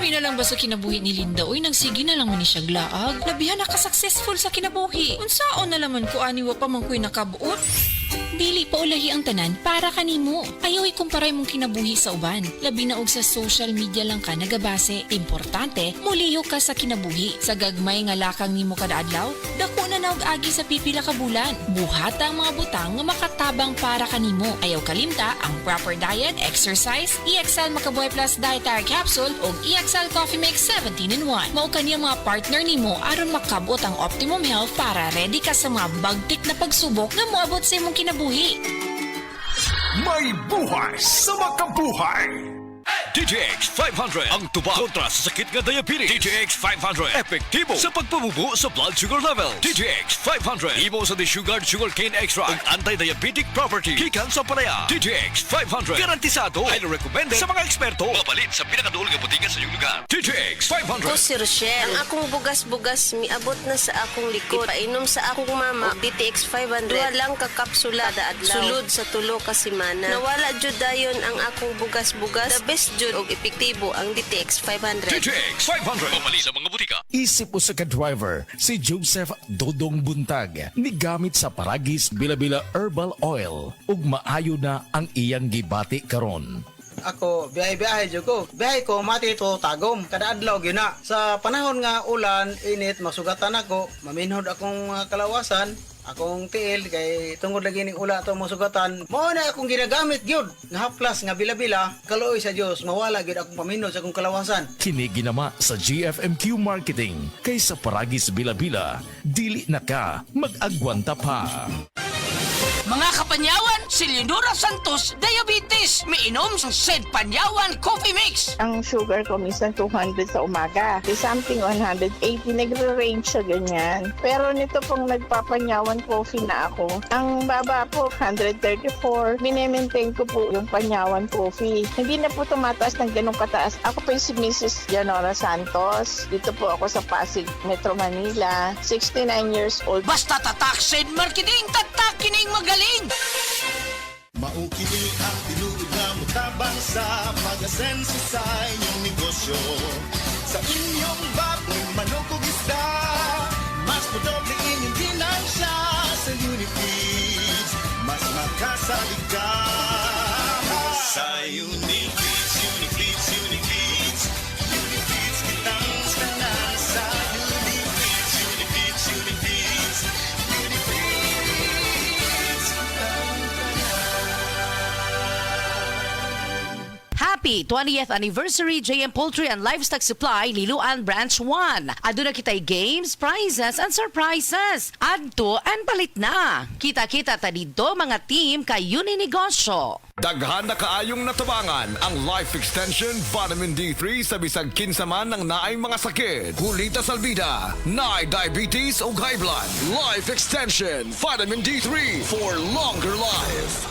Labi na lang ba sa kinabuhi ni Linda? Uy, nagsige na lang man ni siya glaag. Labihan na ka-successful sa kinabuhi. Unsaon na laman ko aniwa pa man ko'y nakabuot. Dili pa ulahi ang tanan para kanimo. Ayaw ikumparay mong kinabuhi sa uban. Labi na og sa social media lang ka nagabase. Importante, muliyo ka sa kinabuhi. Sa gagmay nga lakang nimo kada adlaw, dako na naog agi sa pipila ka bulan. Buhata ang mga butang nga makatabang para kanimo. Ayaw kalimta ang proper diet, exercise, EXL Makabuhay Plus Dietary Capsule o EXL Coffee Mix 17-in-1. Mao kaniyang mga partner nimo aron makabot ang optimum health para ready ka sa mga bagtik na pagsubok nga moabot sa imong kinabuhi. May buhay sa makabuhay! DTX 500 ang tubag kontra sa sakit nga diabetes. DTX 500 epektibo sa pagpabubo sa blood sugar level. DTX 500 imo sa desugared sugarcane extract ug anti-diabetic property gikan sa palaya. DTX 500 garantisado highly recommended sa mga eksperto. Mapalit sa pinakaduol nga butika sa iyong lugar. DTX 500. Ako si Rochelle. Ang akong bugas-bugas miabot na sa akong likod. Ipainom sa akong mama DTX 500. Duha lang ka kapsula kada adlaw. Sulod sa tulo ka semana. Nawala jud dayon ang akong bugas-bugas. The best jud og epektibo ang DTX 500. DTX 500 mapalit sa mga butika. Isip usa ka driver si Joseph Dodong Buntag ni gamit sa Paragis Bila-Bila Herbal Oil ug maayo na ang iyang gibati karon. Ako, biyahe-biyahe dyan ko. Biyahe ko, mati ito tagom. Kada adlaw yun na. Sa panahon nga ulan, init, masugatan ako. Maminhod akong kalawasan. Akong tiil, kay tungod lagi ning ula ito masugatan. Mao na akong ginagamit gyud nga haplas nga bila-bila. Kaluoy sa Dios, mawala gyud akong paminhod sa akong kalawasan. Kini ginama sa GFMQ Marketing kay sa Paragis Bila-Bila, dili na ka mag-agwanta pa. Mga kapanyawan, si Leonora Santos, diabetes. Miinom sa Sed Panyawan Coffee Mix. Ang sugar ko minsan 200 sa umaga. May something 180, nagre-range siya ganyan. Pero nito pong nagpapanyawan coffee na ako, ang baba po 134. Minemaintain ko po yung panyawan coffee. Hindi na po tumataas ng ganong kataas. Ako po yung si Mrs. Leonora Santos. Dito po ako sa Pasig, Metro Manila. 69 years old. Basta tatak Sed Marketing, tatak kining magaling. Maukili ang tinuod na mutabang sa pag-asenso sa inyong negosyo. Sa inyong baboy, manok o isda, mas madoble inyong ginansya sa Unifeeds. Mas makasalig ka sa Unifeeds, Unifeeds, Unifeeds. Unifeeds kitang tanan sa Unifeeds, Unifeeds, Unifeeds. Happy 20th anniversary JM Poultry and Livestock Supply Liloan Branch 1. Aduna kitay games, prizes, and surprises. Adto and palit na. Kita-kita ta dito mga team kay Uninegosyo. Daghan na kaayong natabangan ang Life Extension Vitamin D3 sa bisag kinsaman ng naay mga sakit. Hulita salbida, naay diabetes o high blood. Life Extension Vitamin D3 for longer life.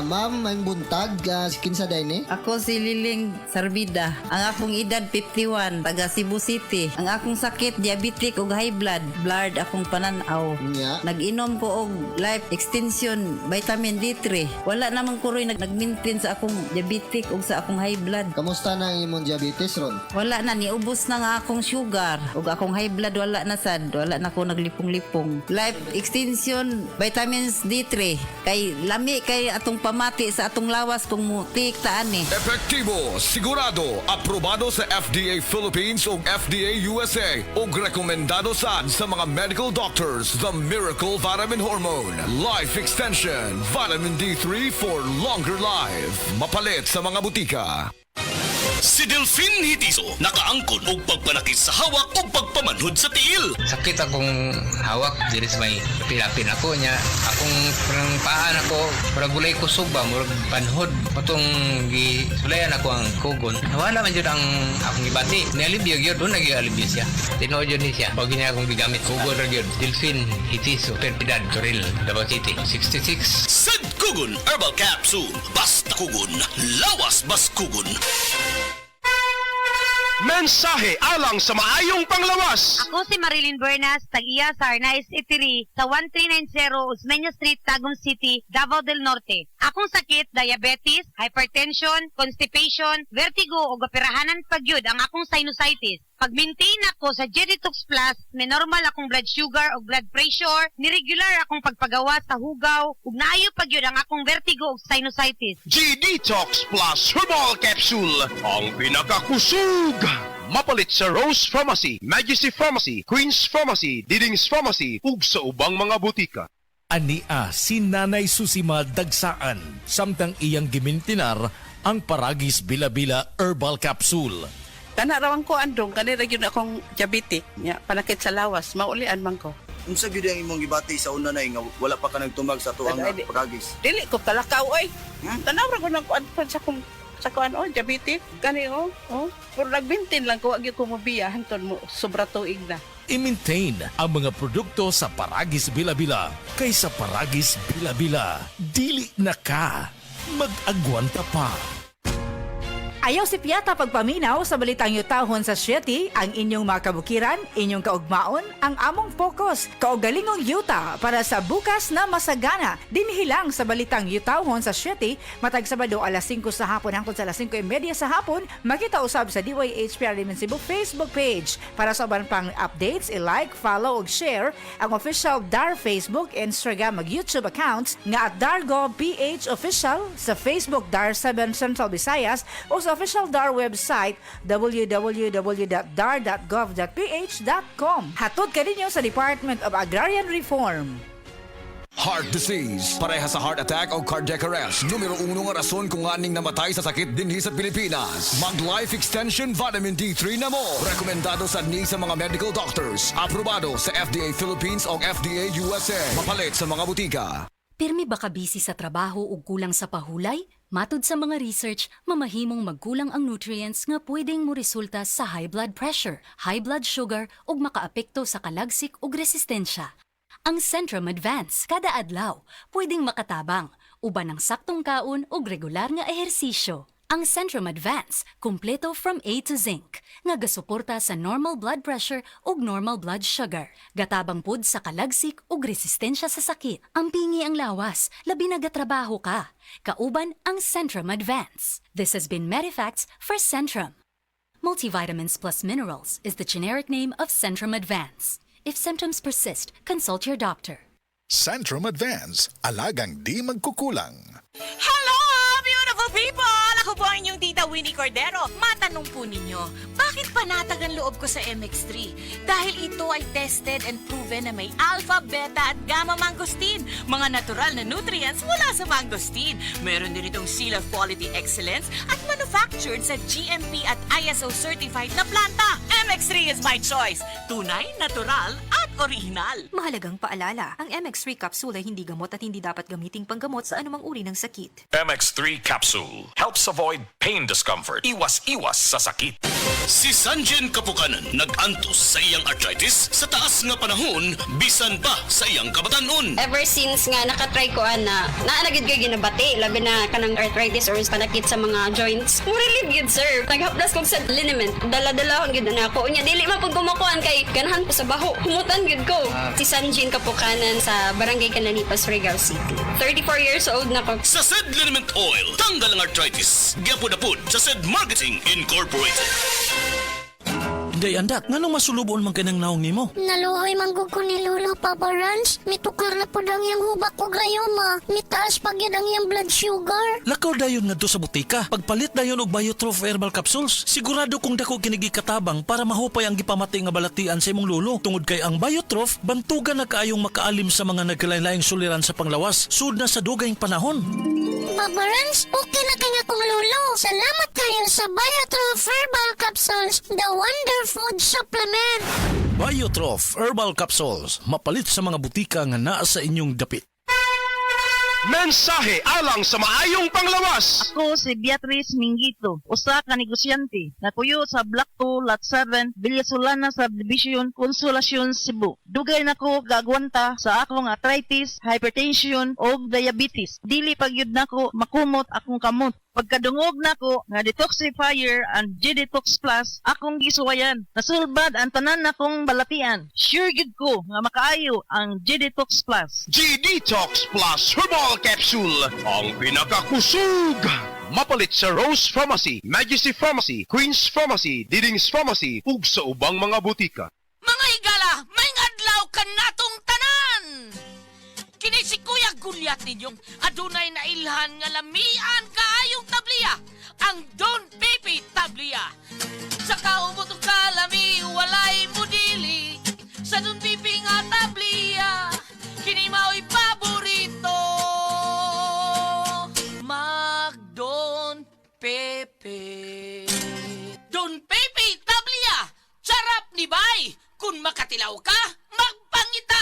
Ma'am, may buntag, kinsa day ni? Ako si Liling Sarbida. Ang akong edad 51, taga Cebu City. Ang akong sakit, diabetic ug high blood. Blood akong pananaw. Nya. Nag-inom ko og Life Extension Vitamin D3. Wala namang kuroy nag-maintain sa akong diabetic ug sa akong high blood. Kamusta na ang imong diabetes ron? Wala na, niubos na nga akong sugar. Ug akong high blood wala na sad. Wala na ko naglipong-lipong. Life Extension Vitamins D3. Kay lami kay atong pamati sa atong lawas kung mutik taan ni. Epektibo, sigurado, aprobado sa FDA Philippines o FDA USA o rekomendado sa mga medical doctors. The Miracle Vitamin Hormone. Life Extension Vitamin D3 for longer life. Mapalit sa mga butika. Si Delfin Hitiso nakaangkon og pagpanakit sa hawak o pagpamanhod sa tiil. Sakit akong hawak diri sa may pilapin ako niya. Akong parang paan ako, parang gulay ko suba, murag panhod. Patong gisulayan ako ang kugon. Nawala man jud ang akong gibati. Nialibyo gyud, doon nag-alibyo siya. Tinuod yun niya. Pag niya akong gigamit kugon ra gyud. Delfin Hitiso, Perpidad, Toril, Davao City, 66. Sed Kugon Herbal Capsule. Basta kugon, lawas bas kugon. Mensahe alang sa maayong panglawas. Ako si Marilyn Bernas, tag-iya sa Arnaiz Eatery sa 1390 Osmeña Street, Tagum City, Davao del Norte. Akong sakit, diabetes, hypertension, constipation, vertigo o gapirahanan pagyud ang akong sinusitis. Pag-maintain ako sa Geditox Plus, may normal akong blood sugar o blood pressure, niregular akong pagpagawa sa hugaw, ug naayo pagyud ang akong vertigo o sinusitis. G-Detox Plus Herbal Capsule, ang pinakakusog. Mapalit sa Rose Pharmacy, Majesty Pharmacy, Queen's Pharmacy, Diding's Pharmacy, ug sa ubang mga butika. Ania si Nanay Susima Dagsaan, samtang iyang gimintinar ang Paragis Bila-Bila Herbal Capsule. Tanarawan ko andong, kanira yun akong diabetic, ya, panakit sa lawas, maulian man ko. Unsa gyud ang imong gibati sa una na nga wala pa ka nagtumag sa tuang Paragis? Dili ko talakaw oy. Tanawra ko nang kuan sa kuan diabetic, kani pero nagbintin lang ko agi ko mobiya hanton mo sobra tuig na. I-maintain ang mga produkto sa Paragis Bila-Bila kaysa Paragis Bila-Bila. Dili na ka. Mag-agwanta pa. Ayaw si Piata pagpaminaw sa balitang yutahon sa Sieti, ang inyong mga kabukiran, inyong kaugmaon, ang among focus, kaugalingong yuta para sa bukas na masagana. Dinhilang sa balitang yutahon sa Sieti, matag Sabado alas 5 sa hapon hangtod sa alas 5:30 sa hapon, makita usab sa DYHPR Limen Cebu Facebook page. Para sa uban pang updates, i-like, follow ug share ang official DAR Facebook, Instagram ug YouTube accounts nga @DarGovPH Official, sa Facebook DAR 7 Central Visayas o sa official DAR website www.dar.gov.ph.com. Hatod kaninyo sa Department of Agrarian Reform. Heart disease, pareha sa heart attack o cardiac arrest. Numero 1 nga rason kung aning namatay sa sakit dinhi sa Pilipinas. Mag Life Extension Vitamin D3 na mo. Rekomendado sa sa mga medical doctors. Aprobado sa FDA Philippines o FDA USA. Mapalit sa mga butika. Pirmi ba ka busy sa trabaho o kulang sa pahulay? Matud sa mga research, mamahimong magkulang ang nutrients nga pwedeng mo resulta sa high blood pressure, high blood sugar ug makaapekto sa kalagsik ug resistensya. Ang Centrum Advance kada adlaw pwedeng makatabang uban ng saktong kaon ug regular nga ehersisyo. Ang Centrum Advance kumpleto from A to Zinc nga gasuporta sa normal blood pressure ug normal blood sugar. Gatabang pud sa kalagsik ug resistensya sa sakit. Ampingi ang lawas, labi na gatrabaho ka. Kauban ang Centrum Advance. This has been Medifacts for Centrum. Multivitamins plus minerals is the generic name of Centrum Advance. If symptoms persist, consult your doctor. Centrum Advance, alagang di magkukulang. Hello, beautiful people! Ako po ang inyong tita Winnie Cordero. Matanong po ninyo, bakit panatag ang loob ko sa MX3? Dahil ito ay tested and proven na may alpha, beta at gamma mangosteen. Mga natural na nutrients mula sa mangosteen. Meron din itong Seal of Quality Excellence at manufactured sa GMP at ISO certified na planta. MX3 is my choice. Tunay, natural at original. Mahalagang paalala, ang MX3 capsule ay hindi gamot at hindi dapat gamiting panggamot sa anumang uri ng sakit. MX3 Capsule helps avoid pain discomfort. Iwas-iwas sa sakit. Si Sanjen Kapukanan nag-antos sa iyang arthritis sa taas nga panahon bisan pa sa iyang kabatanon. Ever since nga nakatry ko na naanagid ko ginabati, labi na kanang arthritis or panakit sa mga joints. Mo relieve yun, sir. Naghaplas ko sa liniment. Dala-dalahon yun na ako. Unya, dili man pag kumakuan kay ganahan ko sa baho. Humutan yun ko. Si Sanjen Kapukanan sa Barangay Cananipas, Surigao City. 34 years old na ko. Sa Sed Liniment Oil, tanggal ang arthritis. Gyapod-apod sa Sed Marketing Incorporated. Day andak, nganong masulubon man kanang naong nimo? Naluoy manggug ko ni Lolo Papa Rans. Mitukar na po ang iyang hubak ko gayoma. Mitaas pag yan ang iyang blood sugar. Lakaw dayon ngadto sa butika. Pagpalit dayon og Biotrof Herbal Capsules, sigurado kung dako kinigi katabang para mahupay ang gipamati nga balatian sa imong lolo. Tungod kay ang Biotrof, bantugan na kaayong makaalim sa mga nagkalain-laing suliran sa panglawas, sud na sa dugayng panahon. Papa Rans, okay na kanya kong lolo. Salamat kayo sa Biotrof Herbal Capsules, the wonder food supplement. Biotrof Herbal Capsules, mapalit sa mga butika nga naa sa inyong dapit. Mensahe alang sa maayong panglawas. Ako si Beatrice Mingito, usa ka negosyante, natuyo sa Block 2, Lot 7, Villasolana Subdivision, Consolacion, Cebu. Dugay nako gagwanta sa akong arthritis, hypertension o diabetes. Dili pagyud nako makumot akong kamot. Pagkadungog nako nga detoxifier and G-Detox Plus, akong gisuwayan. Nasulbad ang tanan nakong balatian. Sure gid ko nga makaayo ang G-Detox Plus. G-Detox Plus Herbal Capsule, ang pinakakusog. Mapalit sa Rose Pharmacy, Majesty Pharmacy, Queen's Pharmacy, Diding's Pharmacy, ug sa ubang mga butika. Mga higala, may adlaw ka natong tanan! Kini si Kuya Gulyat ninyong adunay na ilhan nga lamian kaayong tabliya, ang Don Pepe Tabliya. Sa kaumot o kalami, walay mudili, sa Don Pepe nga tabliya, kini mao'y paborito. Mag-Don Pepe. Don Pepe Tabliya, sarap ni bay. Kung makatilaw ka, magpangita